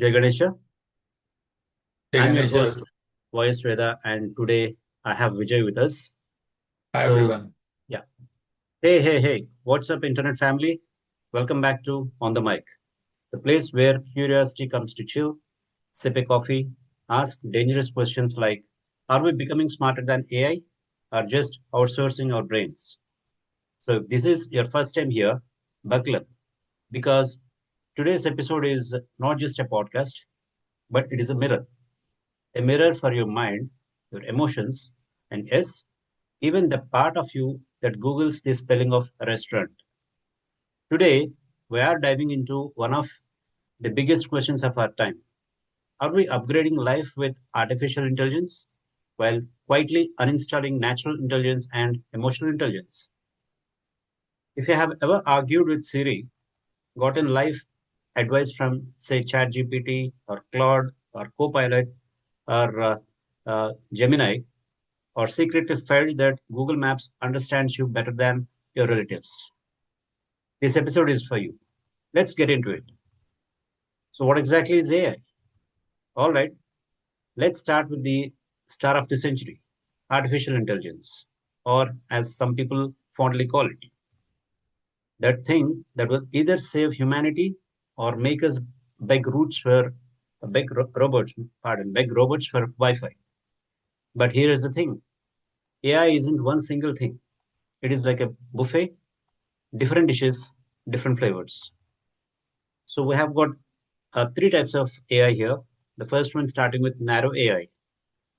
Jai Ganesha. Hey I'm your Ganesha, host, Voice Veda, and today I have Vijay with us. hi So, everyone. yeah. Hey. What's up, internet family? Welcome back to On the Mic, the place where curiosity comes to chill, sip a coffee, ask dangerous questions like, are we becoming smarter than AI or just outsourcing our brains? So, if this is your first time here, buckle up because today's episode is not just a podcast, but it is a mirror for your mind, your emotions, and yes, even the part of you that Googles the spelling of restaurant. Today, we are diving into one of the biggest questions of our time. Are we upgrading life with artificial intelligence while quietly uninstalling natural intelligence and emotional intelligence? If you have ever argued with Siri, gotten life advice from, say, ChatGPT or Claude or Copilot or Gemini, or secretly felt that Google Maps understands you better than your relatives. This episode is for you. Let's get into it. So, what exactly is AI? All right, let's start with the star of the century, artificial intelligence, or as some people fondly call it, that thing that will either save humanity or make us beg roots for beg robots for Wi-Fi. But here is the thing: AI isn't one single thing. It is like a buffet, different dishes, different flavors. So we have got three types of AI here. The first one starting with narrow AI.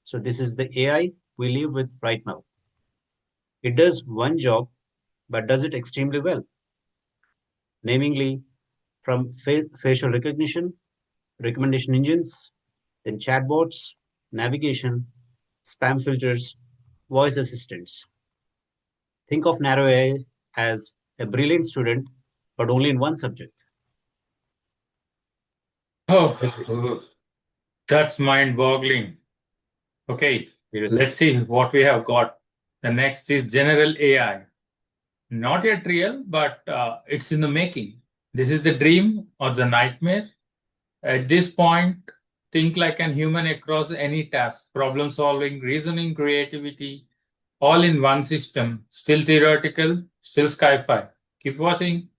So this is the AI we live with right now. It does one job, but does it extremely well, namely from facial recognition, recommendation engines, then chatbots, navigation, spam filters, voice assistants. Think of narrow AI as a brilliant student, but only in one subject. Yes, Vijay. Oh, that's mind-boggling. Okay, Seriously. let's see what we have got. The next is general AI. Not yet real, but it's in the making. This is the dream or the nightmare. At this point, think like an human across any task, problem solving, reasoning, creativity, all in one system. Still theoretical, still sci-fi. Keep watching.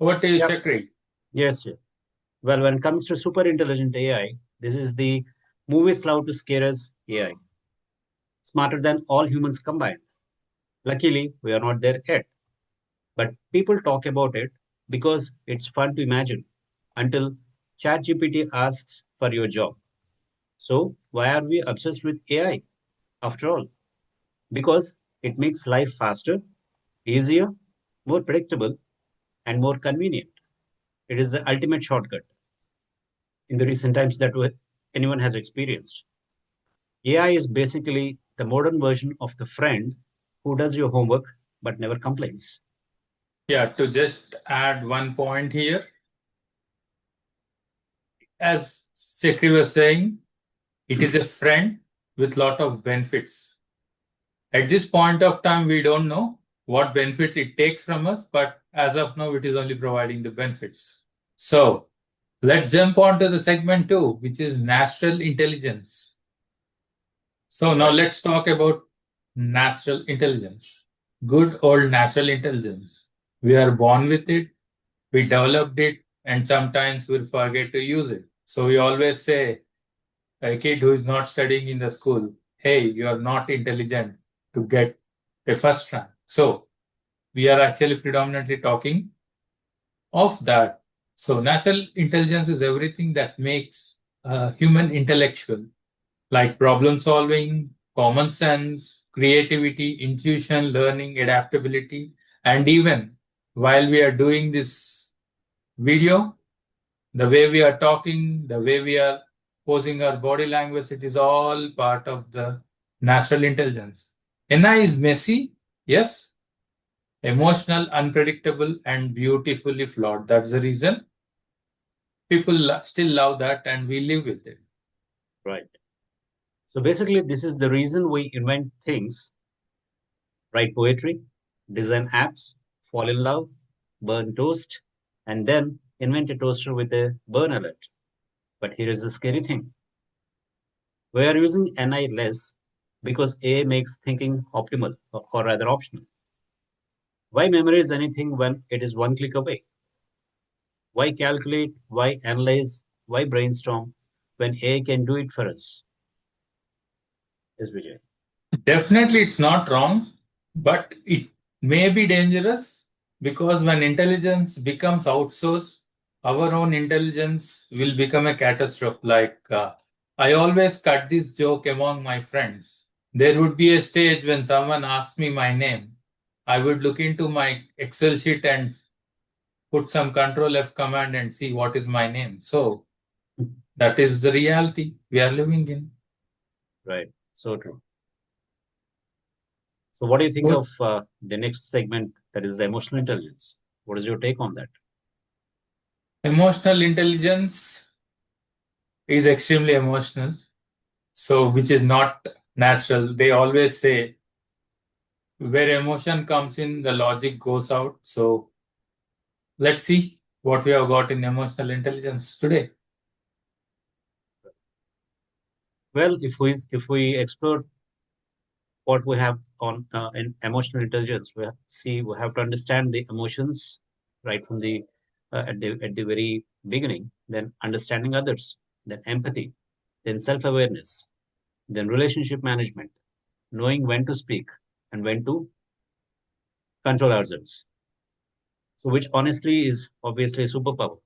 Over to you, Yep. Chakri. Yes. Well, when it comes to super intelligent AI, this is the movies love to scare us AI, smarter than all humans combined. Luckily, we are not there yet. But people talk about it because it's fun to imagine until ChatGPT asks for your job. So, why are we obsessed with AI after all? Because it makes life faster, easier, more predictable, and more convenient. It is the ultimate shortcut in the recent times that anyone has experienced. AI is basically the modern version of the friend who does your homework but never complains. Yeah, to just add one point here, as Chakri was saying, it is a friend with lot of benefits. At this point of time, we don't know what benefits it takes from us, but as of now, it is only providing the benefits. So let's jump on to the segment two, which is natural intelligence. So now Right. let's talk about natural intelligence. Good old natural intelligence. We are born with it, we developed it, and sometimes we'll forget to use it. So we always say, a kid who is not studying in the school, hey, you are not intelligent to get a first rank. So we are actually predominantly talking of that. So natural intelligence is everything that makes human intellectual, like problem solving, common sense, creativity, intuition, learning, adaptability, and even while we are doing this video, the way we are talking, the way we are posing our body language, it is all part of the natural intelligence. NI is messy, yes, emotional, unpredictable, and beautifully flawed. That's the reason people still love that and we live with it. Right. So basically, this is the reason we invent things, write poetry, design apps, fall in love, burn toast, and then invent a toaster with a burn alert. But here is the scary thing. We are using NI less because AI makes thinking optimal or rather optional. Why memorize anything when it is one click away? Why calculate? Why analyze? Why brainstorm when AI can do it for us? Yes, Vijay. Definitely, it's not wrong, but it may be dangerous because when intelligence becomes outsourced, our own intelligence will become a catastrophe. I always cut this joke among my friends. There would be a stage when someone asks me my name. I would look into my Excel sheet and put some Control F command and see what is my name. So that is the reality we are living in. Right. So true. So, what do you think of the next segment that is the emotional intelligence? What is your take on that? Emotional intelligence is extremely emotional, so which is not natural. They always say where emotion comes in, the logic goes out. So let's see what we have got in emotional intelligence today. Well, if we explore what we have on in emotional intelligence, we have to understand the emotions right from the at the very beginning, then understanding others, then empathy, then self-awareness, then relationship management, knowing when to speak and when to control ourselves. So, which honestly is obviously a superpower.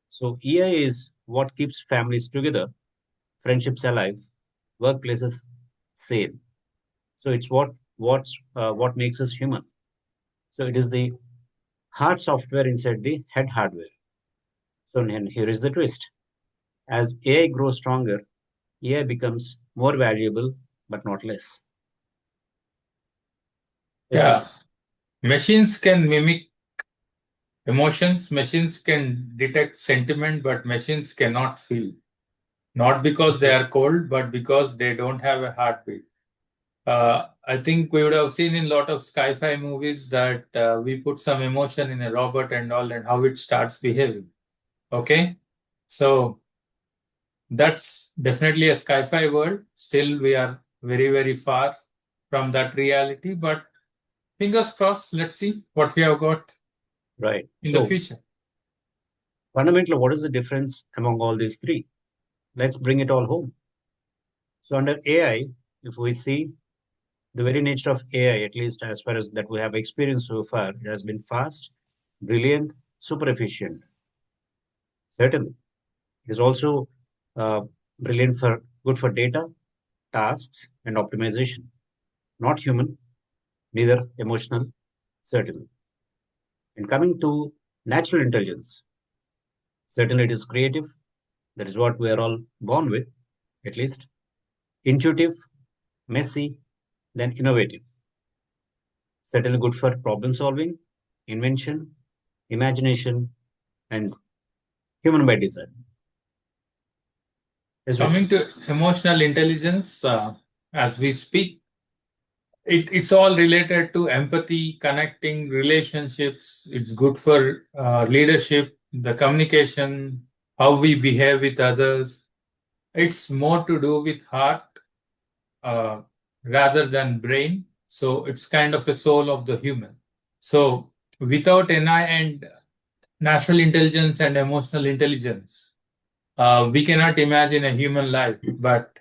So, EI is what keeps families together, friendships alive, workplaces sane. So, it's what makes us human. So, it is the hard software inside the head hardware. So, and here is the twist: as AI grows stronger, AI becomes more valuable, but not less. Yes, Yeah, Vijay. machines can mimic emotions, machines can detect sentiment, but machines cannot feel. Not because they Okay. are cold, but because they don't have a heartbeat. I think we would have seen in a lot of sci-fi movies that we put some emotion in a robot and all, and how it starts behaving. Okay, so that's definitely a sci-fi world. Still, we are very, very far from that reality. But fingers crossed. Let's see what we have got Right. in the So, future. fundamentally, what is the difference among all these three? Let's bring it all home. So, under AI, if we see the very nature of AI, at least as far as that we have experienced so far, it has been fast, brilliant, super efficient. Certainly, it is also uh, brilliant for good for data, tasks, and optimization. Not human, neither emotional, certainly. And coming to natural intelligence, certainly it is creative. That is what we are all born with, at least. Intuitive, messy, then innovative. Certainly good for problem solving, invention, imagination, and human by design. Yes, Vijay. Coming to emotional intelligence, as we speak, it's all related to empathy, connecting relationships. It's good for leadership, the communication, how we behave with others. It's more to do with heart uh, rather than brain. So it's kind of a soul of the human. So without NI and natural intelligence and emotional intelligence, we cannot imagine a human life. But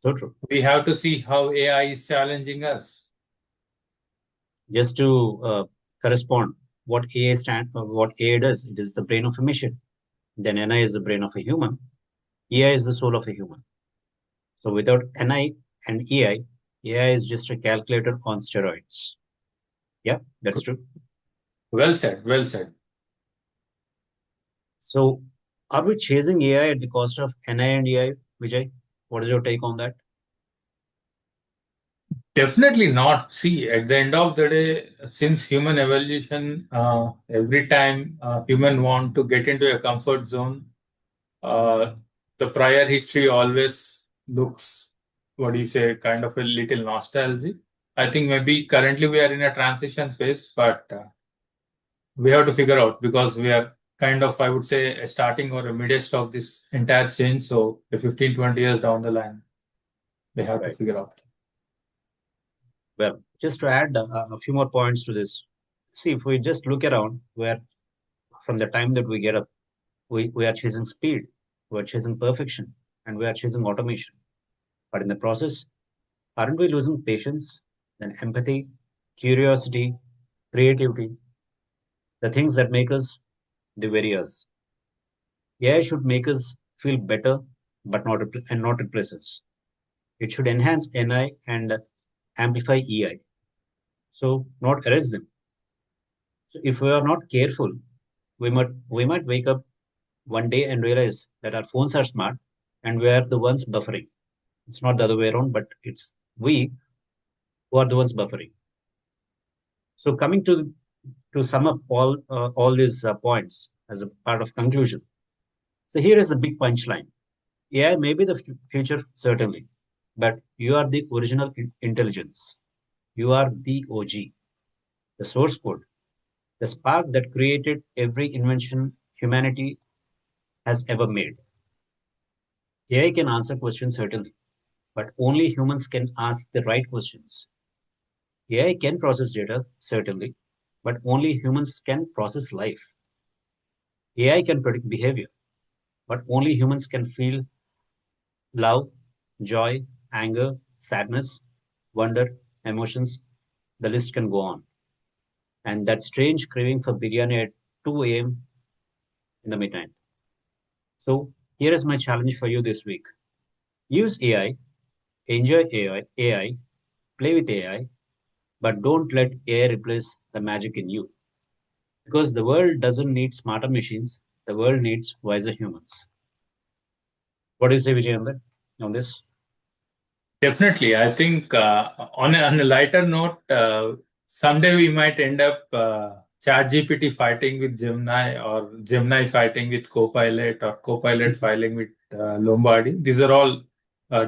So true. we have to see how AI is challenging us. Just to correspond, what AI does, it is the brain of a machine. Then NI is the brain of a human. AI is the soul of a human. So without NI and AI is just a calculator on steroids. Yeah, that's true. Well said. Well said. So are we chasing AI at the cost of NI and AI, Vijay? What is your take on that? Definitely not. See, at the end of the day, since human evolution, every time human want to get into a comfort zone, uh, the prior history always looks, what do you say, kind of a little nostalgic. I think maybe currently we are in a transition phase, but we have to figure out because we are kind of, I would say, a starting or a midst of this entire change. So, 15, 20 years down the line, they have to Right. figure out. Well, just to add a few more points to this, see, if we just look around, where from the time that we get up, we are chasing speed, we are chasing perfection, and we are chasing automation. But in the process, aren't we losing patience, then empathy, curiosity, creativity, the things that make us the very us? AI should make us feel better, but not replace us. It should enhance NI and amplify EI. So not erase them. So if we are not careful, we might wake up one day and realize that our phones are smart and we are the ones buffering. It's not the other way around, but it's we who are the ones buffering. So coming to sum up all these points as a part of conclusion. So here is the big punchline. AI may be the future certainly, but you are the original intelligence. You are the OG, the source code, the spark that created every invention humanity has ever made. AI can answer questions certainly, but only humans can ask the right questions. AI can process data certainly, but only humans can process life. AI can predict behavior, but only humans can feel love, joy, anger, sadness, wonder, emotions. The list can go on. And that strange craving for biryani at 2 a.m. in the midnight. So here is my challenge for you this week. Use AI, enjoy AI, play with AI, but don't let AI replace the magic in you. Because the world doesn't need smarter machines, the world needs wiser humans. What do you say, Vijay, on this? Definitely. I think on a lighter note, someday we might end up ChatGPT fighting with Gemini or Gemini fighting with Copilot or Copilot fighting with Lombardi. These are all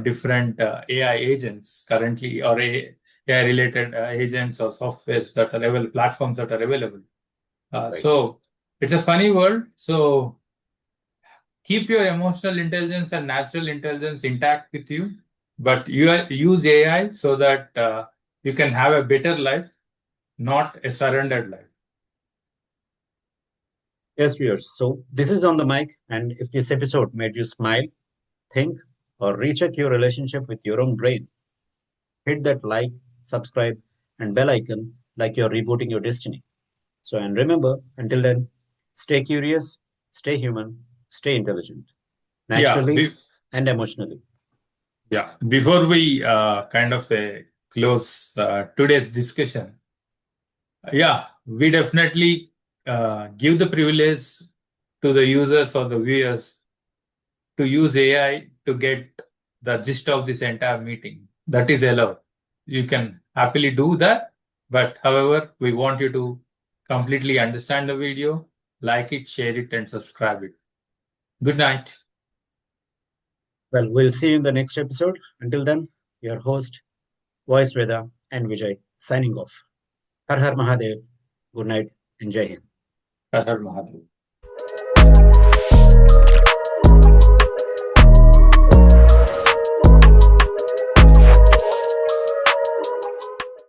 different AI agents currently or AI related agents or softwares that are available, platforms that are available. Right. So it's a funny world. So keep your emotional intelligence and natural intelligence intact with you, but use AI so that you can have a better life, not a surrendered life. Yes, viewers. So this is on the mic, and if this episode made you smile, think, or recheck your relationship with your own brain, hit that like, subscribe, and bell icon like you're rebooting your destiny. So, and remember, until then, stay curious, stay human, stay intelligent, Yeah, naturally and emotionally. yeah. Before we kind of close today's discussion, yeah, we definitely give the privilege to the users or the viewers to use AI to get the gist of this entire meeting. That is allowed. You can happily do that. But however, we want you to completely understand the video, like it, share it, and subscribe it. Good night. Well, we'll see you in the next episode. Until then, your host, Voice Veda and Vijay, signing off. Har Har Mahadev. Good night and Jai Hind. Har Har Mahadev.